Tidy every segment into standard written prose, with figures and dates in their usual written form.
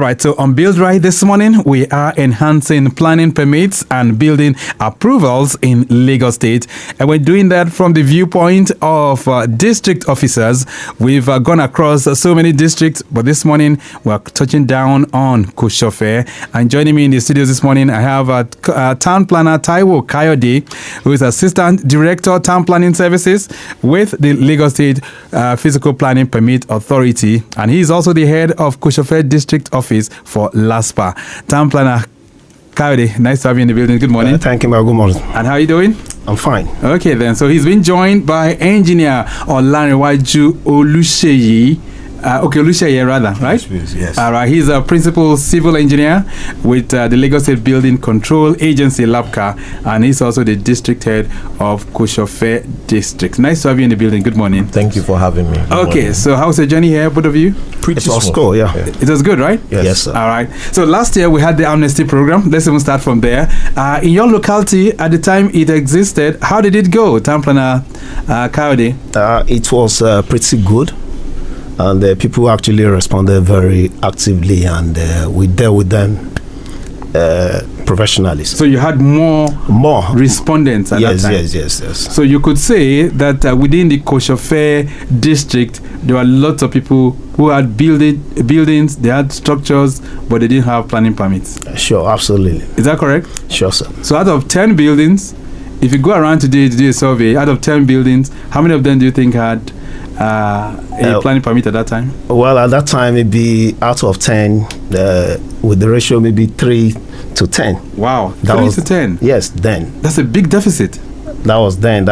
right, so on Build Right this morning, we are enhancing planning permits and building approvals in Lagos State. And we're doing that from the viewpoint of district officers. We've gone across so many districts, but this morning we're touching down on Kosofe. And joining me in the studios this morning, I have Town Planner Taiwo Kayode, who is Assistant Director, Town Planning Services with the Lagos State Physical Planning Permit Authority. And he's also the head of Kosofe District Office for LASPPPA. Town Planner Kayode, nice to have you in the building. Good morning. Thank you, good morning. And how are you doing? I'm fine. Okay, then. So he's been joined by Engineer Olanrewaju Oluseye. Oluseye rather, right? Yes. All right. He's a principal civil engineer with the Lagos State Building Control Agency, LASBCA, and he's also the district head of Kosofe District. Nice to have you in the building. Good morning. Thank you for having me. Okay, so how's the journey here, both of you? It was cool, yeah. It was good, right? Yes, sir. All right. So last year we had the amnesty program. Let's even start from there. In your locality, at the time it existed, how did it go, Town Planner Kayode? It was pretty good. And people actually responded very actively, and we dealt with them professionally. So you had more respondents at that time? Yes. So you could say that within the Kosofe district, there were lots of people who had buildings, they had structures, but they didn't have planning permits. Sure, absolutely. Is that correct? Sure, sir. So out of 10 buildings, if you go around today to do a survey, out of 10 buildings, how many of them do you think had a planning permit at that time? Well, at that time, maybe out of 10, with the ratio maybe 3 to 10. Wow, 3 to 10? Yes, then. That's a big deficit. That was then.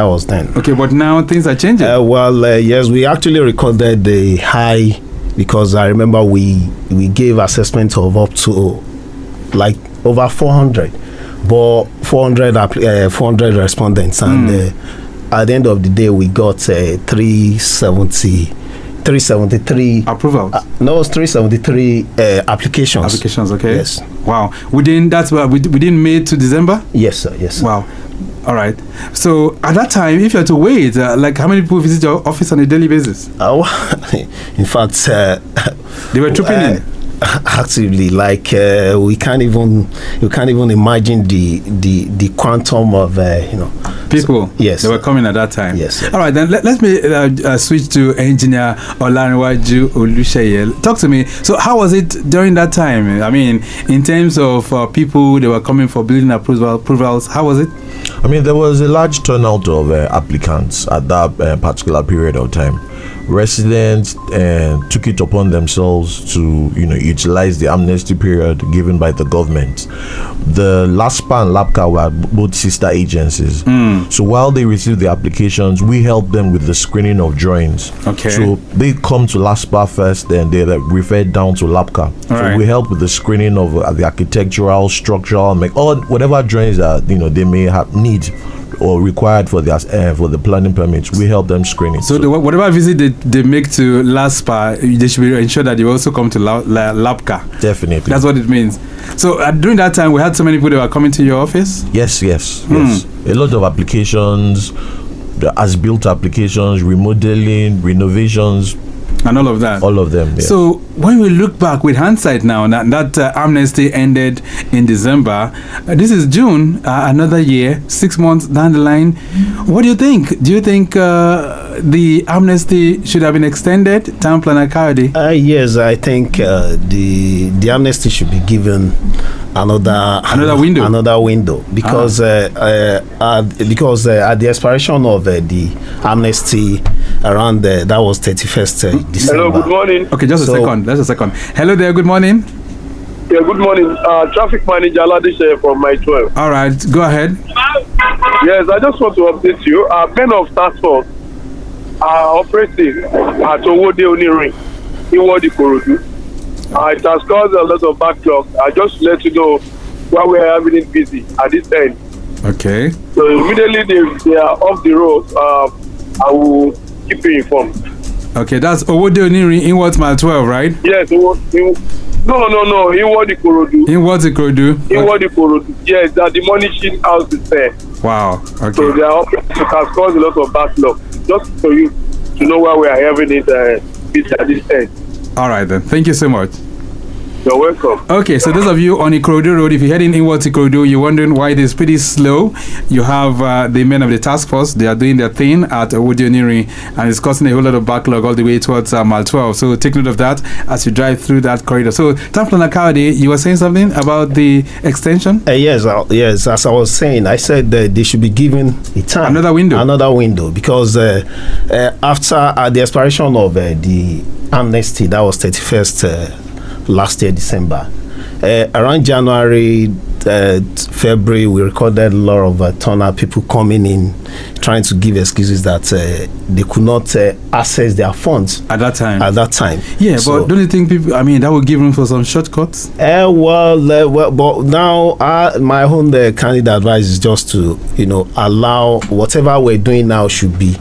Okay, but now things are changing. Yes, we actually recorded the high, because I remember we gave assessment of up to like over 400, but 400 respondents, and at the end of the day, we got 373 approvals. No, it's 373 applications. Applications, okay. Yes. Wow. Within May to December? Yes, sir. Yes, sir. Wow. All right. So at that time, if you had to wait, like how many people visit your office on a daily basis? In fact, they were trooping in. Actively, like you can't even imagine the quantum of people. Yes, they were coming at that time. Yes, sir. All right, then let me switch to Engineer Olanrewaju Oluseye. Talk to me. So how was it during that time? I mean, in terms of people that were coming for building approvals, how was it? I mean, there was a large turnout of applicants at that particular period of time. Residents took it upon themselves to utilize the amnesty period given by the government. The LASPPPA and LASBCA were both sister agencies. So while they received the applications, we helped them with the screening of drawings. Okay. So they come to LASPPPA first, then they referred down to LASBCA. So right. we help with the screening of the architectural, structural, whatever drawings that they may need or required for the planning permits. We help them screen it. So whatever visit they make to LASPPPA, they should ensure that they also come to LASBCA. Definitely. That's what it means. So during that time, we had so many people that were coming to your office? Yes. A lot of applications, the as-built applications, remodeling, renovations, and all of that. All of them. Yes. So when we look back with hindsight now, that amnesty ended in December. This is June, another year, 6 months down the line. What do you think? Do you think the amnesty should have been extended? Town Planner Kayode? Yes, I think the amnesty should be given another window, because at the expiration of the amnesty around that was 31st December. Hello, good morning. Okay, just a second. Hello there, good morning. Yeah, good morning. Traffic manager Oladise from my 12. All right, go ahead. Yes, I just want to update you. Men of task force are operating at Owode Onirin in Wadi Korodu. It has caused a lot of backlog. I just let you know why we are having it busy at this end. Okay. So immediately they are off the road. I will keep you informed. Okay, that's Owode Onirin in what mile 12, right? Yes. No. In Wadi Korodu. In Wadi Korodu. In Wadi Korodu. Yes, that demolishing house is there. Wow. Okay. So they are operating. It has caused a lot of backlog. Just for you to know why we are having it busy at this end. All right then. Thank you so much. You're welcome. Okay, so those of you on Ikorodu Road, if you're heading inward to Ikorodu, you're wondering why it is pretty slow. You have the men of the task force. They are doing their thing at Oniri, and it's causing a whole lot of backlog all the way towards Mile 12. So take note of that as you drive through that corridor. So, Town Planner Kayode, you were saying something about the extension? Yes. As I was saying, I said that they should be given a time. Another window, because after the expiration of the amnesty, that was 31st last year, December. Around January, February, we recorded a lot of turnout, people coming in, trying to give excuses that they could not access their funds at that time. Yeah, so, but don't you think people? I mean, that would give room for some shortcuts. But now my own candidate advice is just to allow whatever we're doing now should be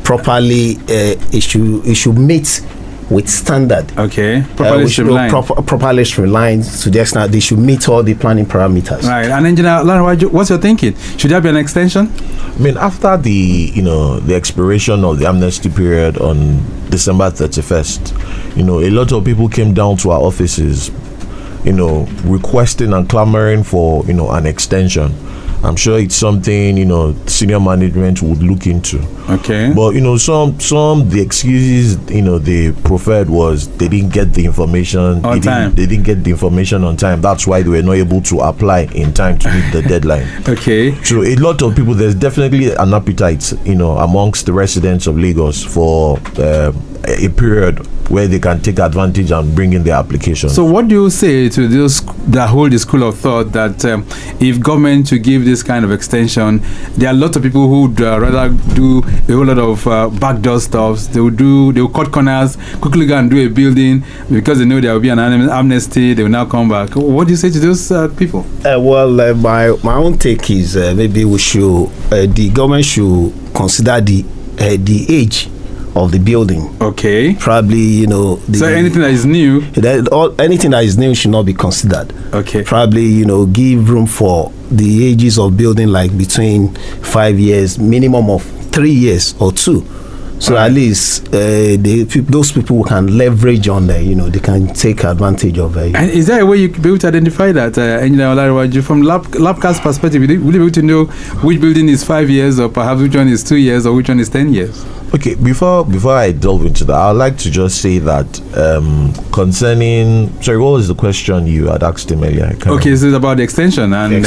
properly. It should meet with standard. Okay. Properly streamlined. Properly streamlined to the extent they should meet all the planning parameters. Right. And Engineer Olanrewaju, what's your thinking? Should there be an extension? I mean, after the expiration of the amnesty period on December 31st, a lot of people came down to our offices, requesting and clamoring for, an extension. I'm sure it's something senior management would look into. Okay. But the excuses they preferred was they didn't get the information on time. They didn't get the information on time. That's why they were not able to apply in time to meet the deadline. Okay. So a lot of people, there's definitely an appetite amongst the residents of Lagos for a period where they can take advantage and bring in their applications. So what do you say to those that hold the school of thought that if government to give this kind of extension, there are a lot of people who would rather do a whole lot of backdoor stuffs. They will cut corners, quickly go and do a building because they know there will be an amnesty. They will now come back. What do you say to those people? My own take is maybe the government should consider the age of the building. Okay. Probably, so anything that is new, anything that is new should not be considered. Okay. Probably, give room for the ages of building, like between 5 years, minimum of 3 years or 2. So at least those people can leverage on there. They can take advantage of it. And is there a way you could be able to identify that, Engineer Olanrewaju, from LASBCA's perspective? Will you be able to know which building is 5 years, or perhaps which one is 2 years, or which one is 10 years? Okay, before I delve into that, I'd like to just say that concerning, sorry, what was the question you had asked him earlier? Okay, this is about the extension and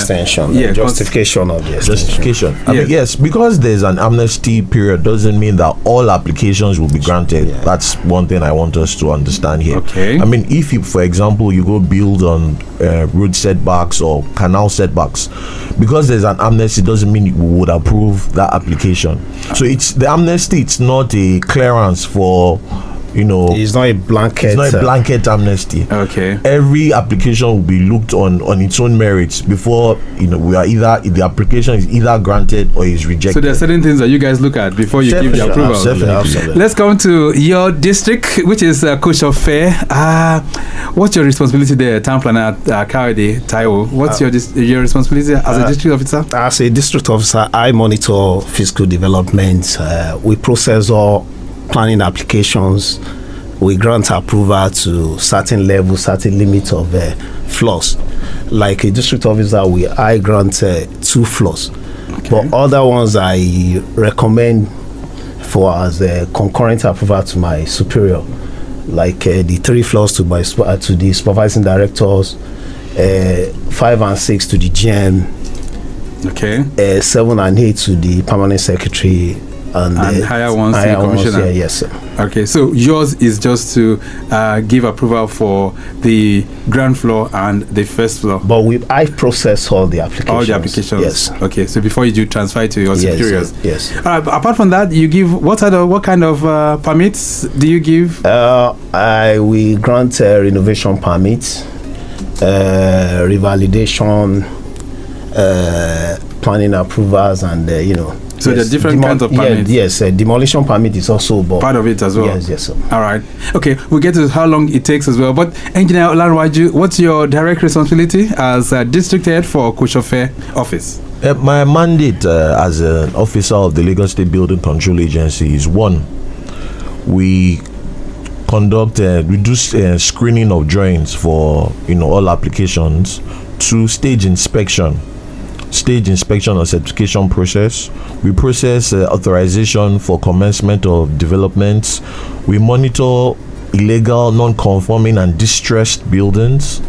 justification of the extension. Justification. I mean, yes, because there's an amnesty period doesn't mean that all applications will be granted. Yeah. That's one thing I want us to understand here. Okay. I mean, if you, for example, you go build on road setbacks or canal setbacks, because there's an amnesty doesn't mean we would approve that application. So it's the amnesty. It's not a clearance for, it's not a blanket. It's not a blanket amnesty. Okay. Every application will be looked on its own merits before we are the application is either granted or is rejected. So there are certain things that you guys look at before you give the approval. Absolutely. Let's come to your district, which is Kosofe. What's your responsibility there, Town Planner Kayode Taiwo? What's your responsibility as a district officer? As a district officer, I monitor fiscal development. We process all planning applications. We grant approval to certain levels, certain limits of floors. Like a district officer, I grant 2 floors. Okay. But other ones I recommend for as a concurrent approval to my superior, like the 3 floors to the supervising directors, 5 and 6 to the GM. Okay. 7 and 8 to the permanent secretary. And higher ones to the commissioner. Yes, sir. Okay, so yours is just to give approval for the ground floor and the first floor. But I process all the applications. All the applications. Yes. Okay, so before you do transfer to your superiors. Yes. Apart from that, you give what kind of permits do you give? We grant renovation permits, revalidation, planning approvals, and So there are different kinds of permits. Yes, demolition permit is also part of it as well. Yes, sir. All right. Okay, we'll get to how long it takes as well. But Engineer Olanrewaju, what's your direct responsibility as district head for Kosofe office? My mandate as an officer of the Lagos State Building Control Agency is 1. We conduct we do screening of drawings for all applications, to stage inspection or certification process. We process authorization for commencement of developments. We monitor illegal, non-conforming and distressed buildings,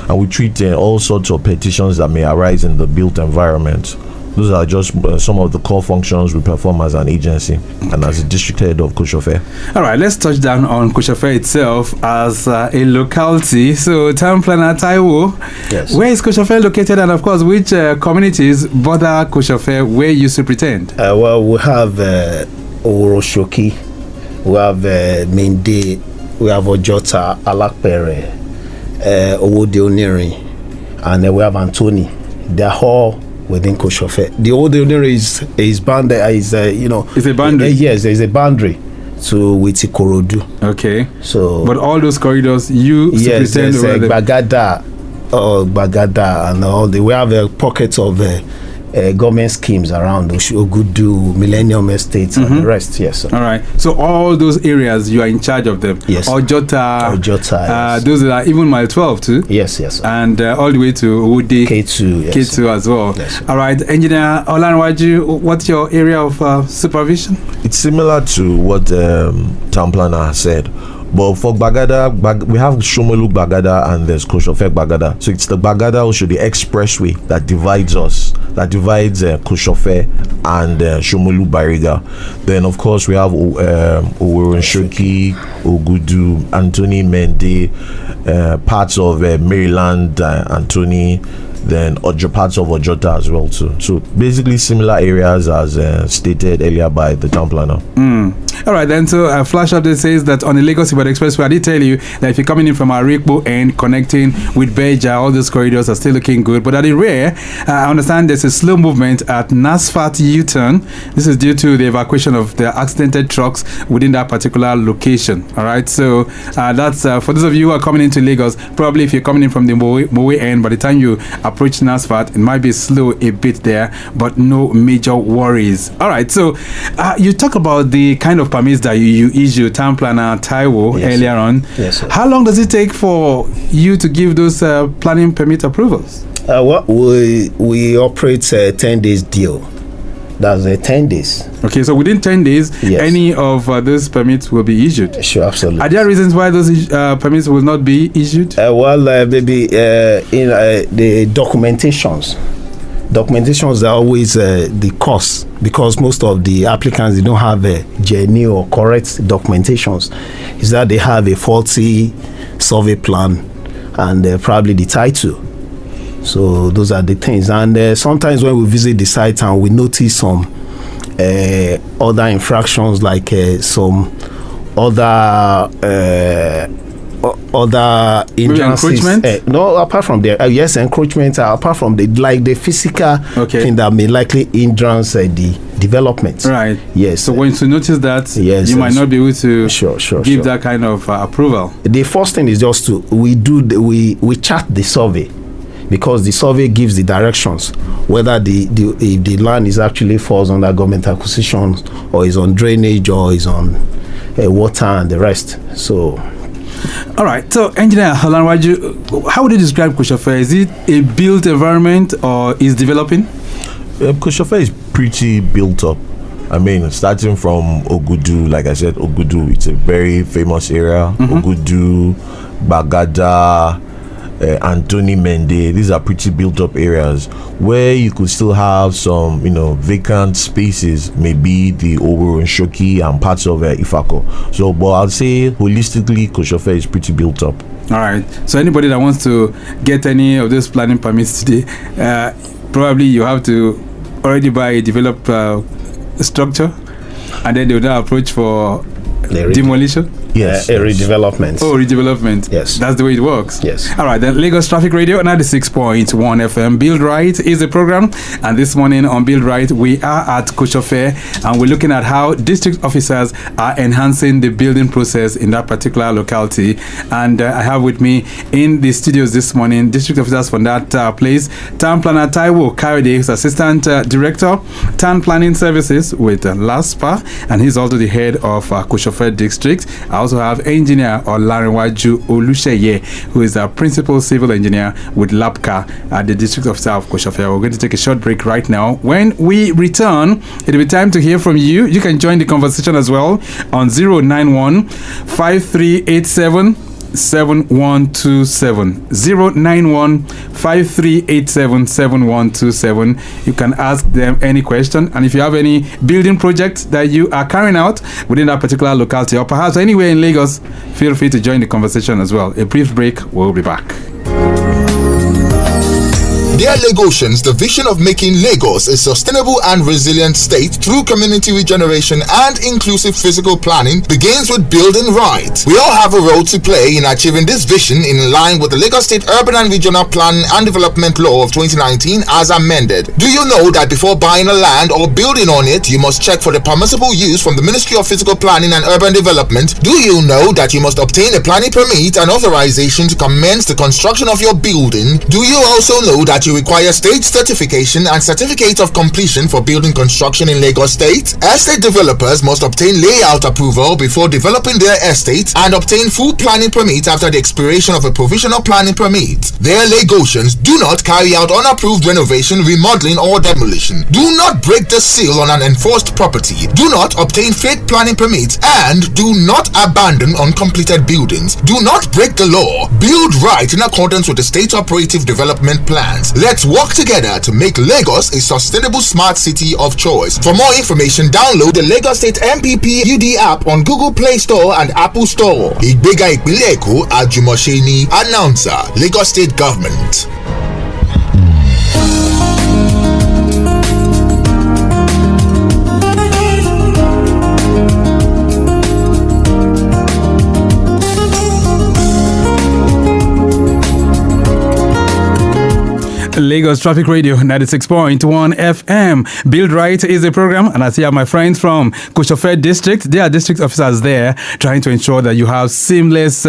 and we treat all sorts of petitions that may arise in the built environment. Those are just some of the core functions we perform as an agency and as a district head of Kosofe. All right, let's touch down on Kosofe itself as a locality. So, Town Planner Taiwo, yes. Where is Kosofe located, and of course, which communities border Kosofe where you superintend? Well, we have Oroshoki, we have Mende, we have Ojota, Alakpere, Owode Oniri, and we have Anthony. They're all within Kosofe. The old owner is bounded, it's a boundary. Yes, there is a boundary to with Ikorodu. Okay. So, but all those corridors you superintend over Bagada, and all we have a pocket of government schemes around Ogudu, Millennium Estates, and the rest. Yes. Sir. All right. So all those areas you are in charge of them. Yes. Ojota. Yes. Those are even mile 12 too. Yes. Sir. And all the way to Udi. K2. Yes, K2 as well. Yes. All right. Engineer Olanrewaju, what's your area of supervision? It's similar to what Town Planner has said. But for Bagada, we have Shomolu Bagada and there's Kosofe Bagada. So it's the Bagada, also the expressway that divides Kosofe and Shomolu Bariga. Then, of course, we have Oworonshoki, Ogudu, Anthony Mende, parts of Maryland, Anthony, then parts of Ojota as well too. So basically similar areas as stated earlier by the Town Planner. All right, then. So a flash update says that on the Lagos-Ibadan Expressway, I did tell you that if you're coming in from Arikbo and connecting with Beja, all those corridors are still looking good. But at the rear, I understand there's a slow movement at NASFAT U-turn. This is due to the evacuation of the accidented trucks within that particular location. All right, so that's for those of you who are coming into Lagos. Probably if you're coming in from the Mowe end, by the time you approach NASFAT, it might be slow a bit there, but no major worries. All right, so you talk about the kind of permits that you issue, Town Planner Taiwo, earlier on. Yes, sir. How long does it take for you to give those planning permit approvals? We operate a 10 days deal. That's 10 days. Okay, so within 10 days, yes, any of those permits will be issued? Sure, absolutely. Are there reasons why those permits will not be issued? Maybe in the documentations are always the cost, because most of the applicants, they don't have a genuine or correct documentations. Is that they have a faulty survey plan and probably the title. So those are the things. And sometimes when we visit the site and we notice some other infractions, like some other hindrances. Encroachment? No, apart from the yes, encroachment. Apart from the physical thing that may likely hindrance the development. Right. Yes. So once you notice that, you might not be able to give that kind of approval. The first thing is just we chart the survey, because the survey gives the directions whether if the land is actually falls under government acquisition, or is on drainage, or is on water and the rest. So. All right. So, Engineer Olanrewaju, how would you describe Kosofe? Is it a built environment or is developing? Kosofe is pretty built up. I mean, starting from Ogudu, like I said, Ogudu, it's a very famous area. Ogudu, Bagada, Anthony Mende, these are pretty built up areas where you could still have some, vacant spaces, maybe the Oworonshoki and parts of Ifako. So, but I'll say holistically, Kosofe is pretty built up. All right. So, anybody that wants to get any of those planning permits today, probably you have to already buy a developed structure, and then they will now approach for demolition. Yes, redevelopment. Oh, redevelopment. Yes. That's the way it works. Yes. All right, then Lagos Traffic Radio 96.1 FM. Build Right is the program. And this morning on Build Right, we are at Kosofe, and we're looking at how district officers are enhancing the building process in that particular locality. And I have with me in the studios this morning district officers from that place. Town Planner Taiwo Kayode, who's Assistant Director, Town Planning Services with LASPPPA, and he's also the head of Kosofe Kosofe district. I also have engineer Olanrewaju Oluseye, who is a principal civil engineer with LASBCA at the district officer of Kosofe. We're going to take a short break right now. When we return, it'll be time to hear from you. You can join the conversation as well on 091 5387 7127 091 5387 7127. You can ask them any question, and if you have any building projects that you are carrying out within that particular locality or perhaps anywhere in Lagos, feel free to join the conversation as well. A brief break, we'll be back. Dear Lagosians, the vision of making Lagos a sustainable and resilient state through community regeneration and inclusive physical planning begins with building right. We all have a role to play in achieving this vision in line with the Lagos State Urban and Regional Planning and Development Law of 2019 as amended. Do you know that before buying a land or building on it, you must check for the permissible use from the Ministry of Physical Planning and Urban Development? Do you know that you must obtain a planning permit and authorization to commence the construction of your building? Do you also know that you require state certification and certificate of completion for building construction in Lagos State? Estate developers must obtain layout approval before developing their estate and obtain full planning permit after the expiration of a provisional planning permit. Their Lagosians, do not carry out unapproved renovation, remodeling or demolition. Do not break the seal on an enforced property. Do not obtain fake planning permits and do not abandon uncompleted buildings. Do not break the law. Build right in accordance with the state operative development plans. Let's work together to make Lagos a sustainable smart city of choice. For more information, download the Lagos State MPP UD app on Google Play Store and Apple Store. Ìgbéga ìpínlẹ̀ Èkó, àjùmọ̀ṣe ni. Announcer, Lagos State Government. Lagos Traffic Radio 96.1 FM. Build Right is a program, and I see my friends from Kosofe district. They are district officers there trying to ensure that you have seamless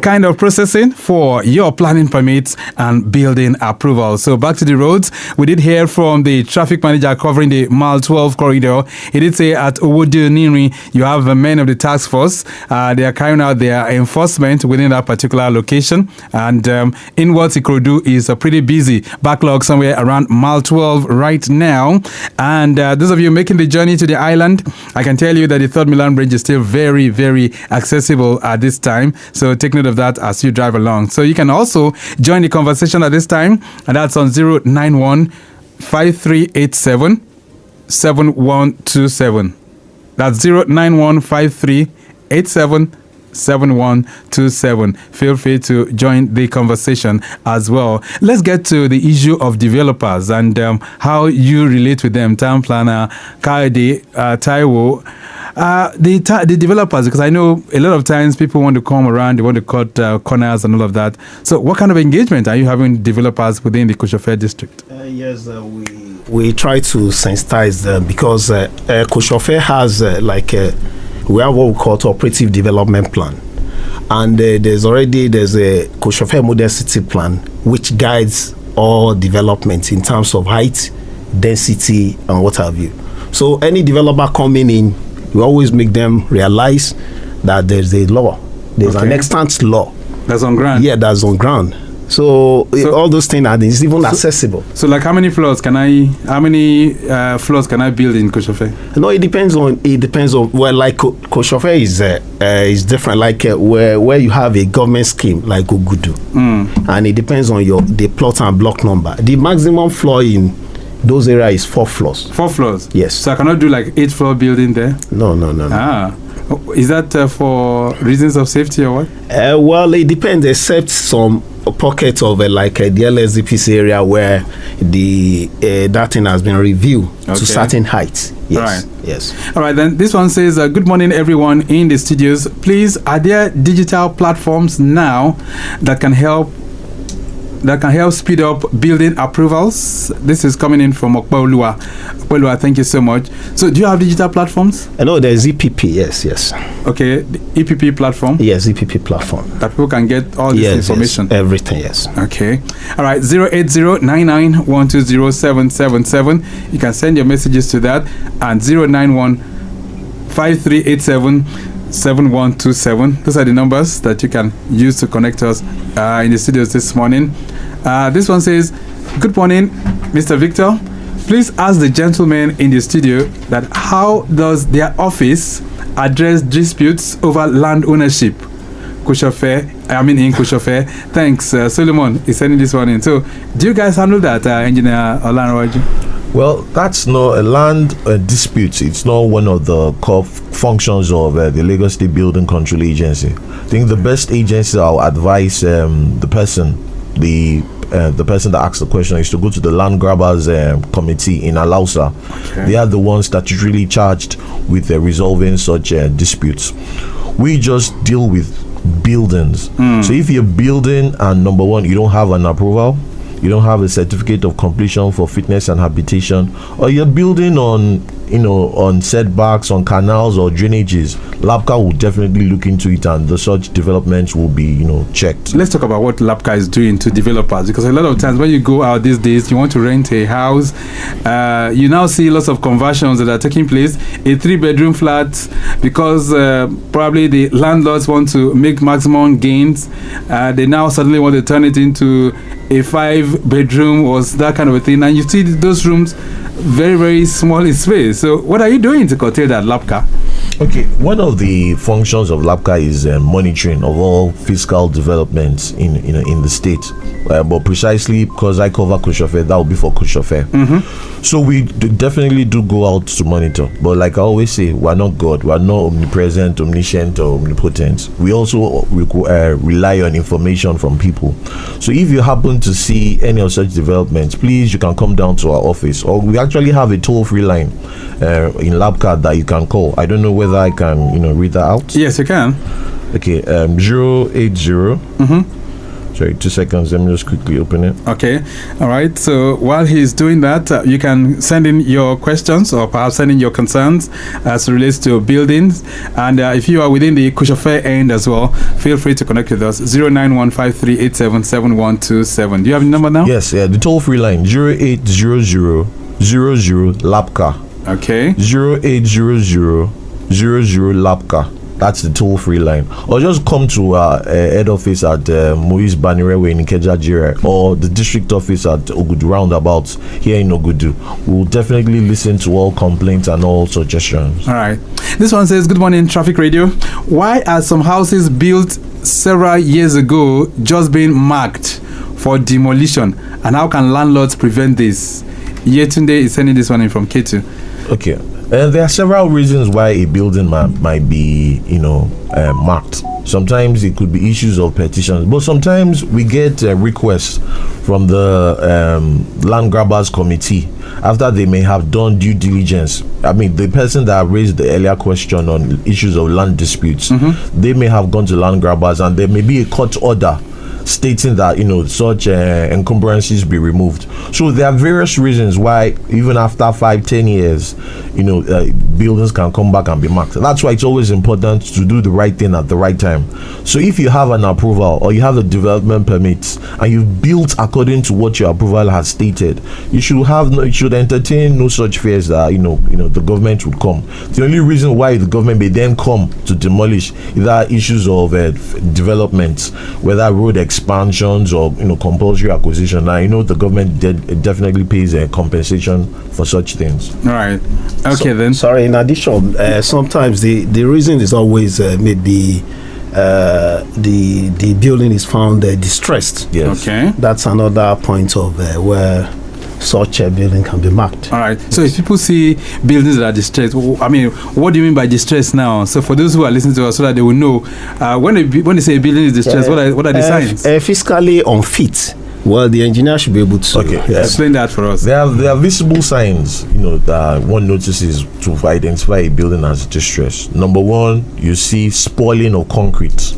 kind of processing for your planning permits and building approval. So back to the roads. We did hear from the traffic manager covering the Mile 12 corridor. He did say at Olanrewaju, you have the men of the task force. They are carrying out their enforcement within that particular location. And inwards Ikorodu is pretty busy. Backlog somewhere around Mile 12 right now. And those of you making the journey to the island, I can tell you that the Third Milan Bridge is still very, very accessible at this time. So take note of that as you drive along. So you can also join the conversation at this time, and that's on 091 5387 7127. That's 091 5387 7127. Feel free to join the conversation as well. Let's get to the issue of developers and how you relate with them. Town planner Kayode, Taiwo, the developers, because I know a lot of times people want to come around, they want to cut corners and all of that. So what kind of engagement are you having with developers within the Kosofe district? Yes, we try to sensitize them because Kosofe has we have what we call operative development plan, and there's a Kosofe model city plan which guides all development in terms of height, density, and what have you. So any developer coming in, we always make them realize that there's a law, there's an extant law that's on ground. Yeah, that's on ground. So all those things are even accessible. So like how many floors can I build in Kosofe? No, it depends on well, like Kosofe is different, like where you have a government scheme like Ogudu, and it depends on the plot and block number. The maximum floor in those areas is 4 floors. 4 floors? Yes. So I cannot do like 8-floor building there? No. Is that for reasons of safety or what? Well, it depends, except some pockets of the LASBCA area where that thing has been reviewed to certain heights. Yes. Right. Yes. All right, then this one says, good morning everyone in the studios. Please, are there digital platforms now that can help speed up building approvals? This is coming in from Okpaolua. Okpaolua, thank you so much. So do you have digital platforms? No, there's EPP, yes. Okay, the EPP platform? Yes, EPP platform. That people can get all this information? Yes, everything, yes. Okay. All right, 08099120777. You can send your messages to that, and 0915387 7127. Those are the numbers that you can use to connect us in the studios this morning. This one says, good morning, Mr. Victor. Please ask the gentleman in the studio that how does their office address disputes over land ownership? Kosofe, in Kosofe. Thanks, Solomon is sending this one in. So, do you guys handle that, Engineer Olanrewaju? Well, that's not a land dispute. It's not one of the core functions of the Lagos State Building Control Agency. I think the best agency I'll advise the person that asks the question is to go to the land grabbers committee in Alausa. Okay. They are the ones that usually charged with resolving such disputes. We just deal with buildings. So if you're building and number one, you don't have an approval, you don't have a certificate of completion for fitness and habitation, or you're building on setbacks, on canals or drainages, LASBCA will definitely look into it, and the such developments will be checked. Let's talk about what LASBCA is doing to developers, because a lot of times when you go out these days, you want to rent a house, you now see lots of conversions that are taking place. A 3-bedroom flat, because probably the landlords want to make maximum gains, they now suddenly want to turn it into a 5-bedroom or that kind of a thing, and you see those rooms very, very small in space. So what are you doing to curtail that, LASBCA? Okay, one of the functions of LASBCA is monitoring of all fiscal developments in the state. But precisely because I cover Kosofe, that will be for Kosofe. So we definitely do go out to monitor. But like I always say, we're not God. We're not omnipresent, omniscient, or omnipotent. We also rely on information from people. So if you happen to see any of such developments, please, you can come down to our office. Or we actually have a toll-free line in LASBCA that you can call. I don't know whether I can, read that out. Yes, you can. Okay, 080. Sorry, 2 seconds. Let me just quickly open it. Okay, all right. So while he's doing that, you can send in your questions or perhaps send in your concerns as it relates to buildings. And if you are within the Kosofe end as well, feel free to connect with us. 09153877127. Do you have the number now? Yes, the toll-free line 0800 LASBCA. Okay. 0800 LASBCA. That's the toll-free line. Or just come to our head office at Moise Banirewe in Ikeja Jire, or the district office at Ogudu Roundabout here in Ogudu. We'll definitely listen to all complaints and all suggestions. All right. This one says, good morning, Traffic Radio. Why are some houses built several years ago just being marked for demolition? And how can landlords prevent this? Yetunde is sending this one in from K2. Okay. There are several reasons why a building might be, marked. Sometimes it could be issues of petitions, but sometimes we get requests from the land grabbers committee after they may have done due diligence. I mean, the person that raised the earlier question on issues of land disputes, they may have gone to land grabbers, and there may be a court order stating that such encumbrances be removed. So there are various reasons why even after 5-10 years buildings can come back and be marked. That's why it's always important to do the right thing at the right time. So if you have an approval or you have the development permits and you've built according to what your approval has stated, you should entertain no such fears that the government would come. The only reason why the government may then come to demolish either issues of development, whether road expansions or compulsory acquisition. Now the government definitely pays a compensation for such things. All right. Okay, then. Sorry. In addition, sometimes the reason is always maybe the building is found distressed. Yes. Okay. That's another point of where such a building can be marked. All right. So if people see buildings that are distressed, I mean, what do you mean by distress now? So for those who are listening to us, so that they will know when they say a building is distressed, what are the signs? Fiscally unfit. Well, the engineer should be able to explain that for us. There are visible signs, that one notices to identify a building as distressed. Number one, you see spoiling of concrete,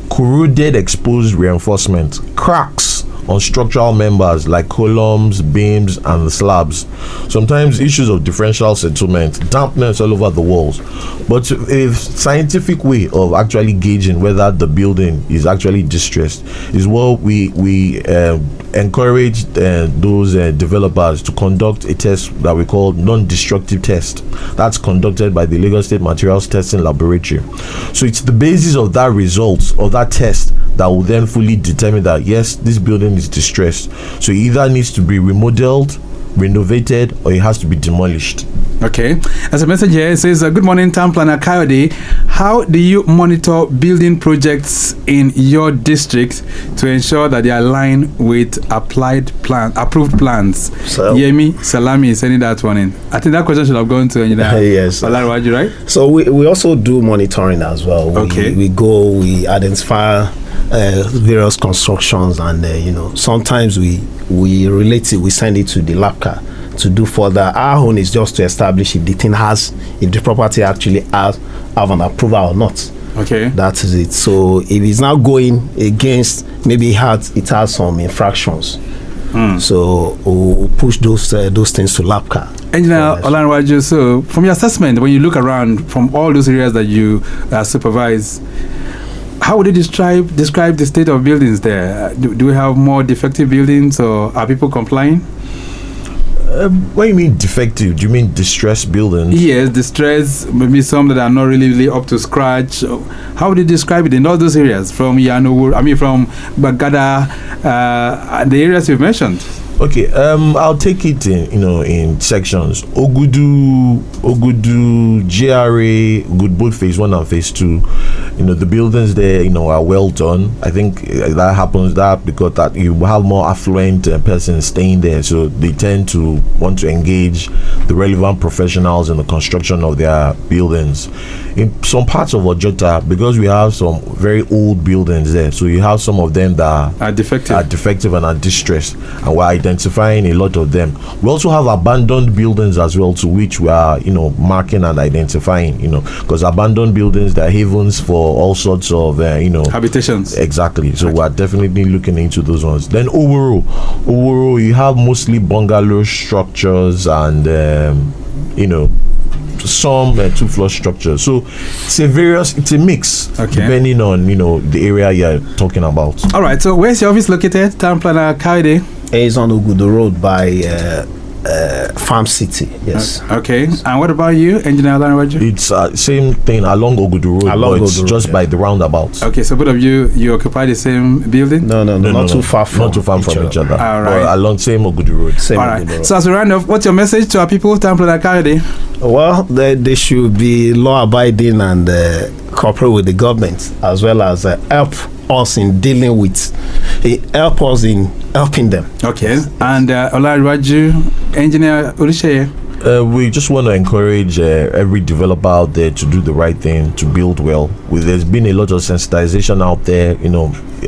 corroded exposed reinforcement, cracks on structural members like columns, beams, and the slabs. Sometimes issues of differential settlement, dampness all over the walls. But a scientific way of actually gauging whether the building is actually distressed is what we encourage those developers to conduct a test that we call non-destructive test. That's conducted by the Lagos State Materials Testing Laboratory. So it's the basis of that result of that test that will then fully determine that yes, this building is distressed. So it either needs to be remodeled, renovated, or it has to be demolished. Okay. As a message here, it says, good morning, Town Planner Kayode. How do you monitor building projects in your district to ensure that they align with approved plans? So, Yemi Salami is sending that one in. I think that question should have gone to yes. Olanrewaju, right? So we also do monitoring as well. We identify various constructions, and sometimes we relate it, we send it to the LASBCA to do further. Our own is just to establish if the property actually have an approval or not. Okay, that is it. So if it's now going against, maybe it has some infractions. So we'll push those things to LASBCA. Engineer Olanrewaju, so from your assessment, when you look around from all those areas that you supervise, how would you describe the state of buildings there? Do we have more defective buildings, or are people complying? What do you mean defective? Do you mean distressed buildings? Yes, distressed, maybe some that are not really up to scratch. How would you describe it in all those areas, from from Bagada, the areas you've mentioned? Okay, I'll take it in sections. Ogudu, GRA, good both phase 1 and phase 2. The buildings there, are well done. I think that happens because you have more affluent persons staying there, so they tend to want to engage the relevant professionals in the construction of their buildings. In some parts of Ojota, because we have some very old buildings there, so you have some of them that are defective and are distressed, and we're identifying a lot of them. We also have abandoned buildings as well, to which we are marking and identifying, because abandoned buildings, they're havens for all sorts of habitations. Exactly. So we're definitely looking into those ones. Then overall you have mostly bungalow structures and some 2-floor structures. So it's a mix, depending on the area you're talking about. All right, so where's your office located, Town Planner Kayode? It's on Ogudu Road by Farm City. Yes. Okay. And what about you, Engineer Olanrewaju? It's same thing along Ogudu Road, just by the roundabout. Okay, so both of you occupy the same building? No, not too far from each other. All right. But along same Ogudu Road. All right. So as we round off, what's your message to our people, Town Planner Kayode? Well, they should be law-abiding and cooperate with the government, as well as help us in dealing with, help us in helping them. Okay. And Olanrewaju, Engineer Oluseye? We just want to encourage every developer out there to do the right thing, to build well. There's been a lot of sensitization out there,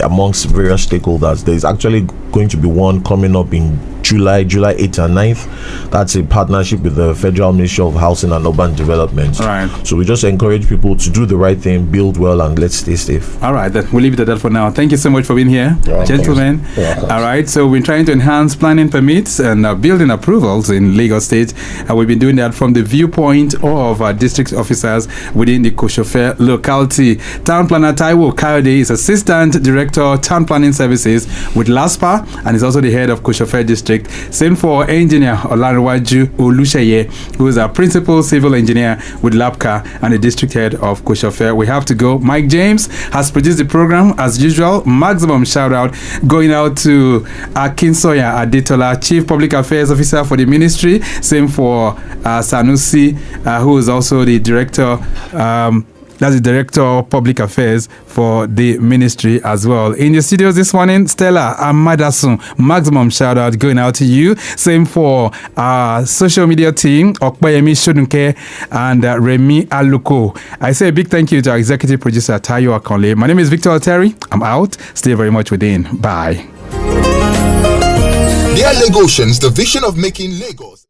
amongst various stakeholders. There's actually going to be one coming up in July 8th and 9th. That's a partnership with the Federal Ministry of Housing and Urban Development. All right. So we just encourage people to do the right thing, build well, and let's stay safe. All right, then we'll leave it at that for now. Thank you so much for being here, gentlemen. All right, so we're trying to enhance planning permits and building approvals in Lagos State. And we've been doing that from the viewpoint of our district officers within the Kosofe locality. Town Planner Taiwo Kayode is Assistant Director, Town Planning Services with LASPPPA, and is also the head of Kosofe District. Same for Engineer Olanrewaju Oluseye, who is our Principal Civil Engineer with LASBCA and the District Head of Kosofe. We have to go. Mike James has produced the program as usual. Maximum shout out going out to Akinsoya Adetola, Chief Public Affairs Officer for the Ministry. Same for Sanusi, who is also the Director. That's the Director of Public Affairs for the Ministry as well. In the studios this morning, Stella Amadasun, maximum shout out going out to you. Same for our social media team, Okpayemi Shodunke and Remi Aluko. I say a big thank you to our executive producer, Taiwo Akonle. My name is Victor Oteri. I'm out. Stay very much within. Bye. Dear Lagosians, the vision of making Lagos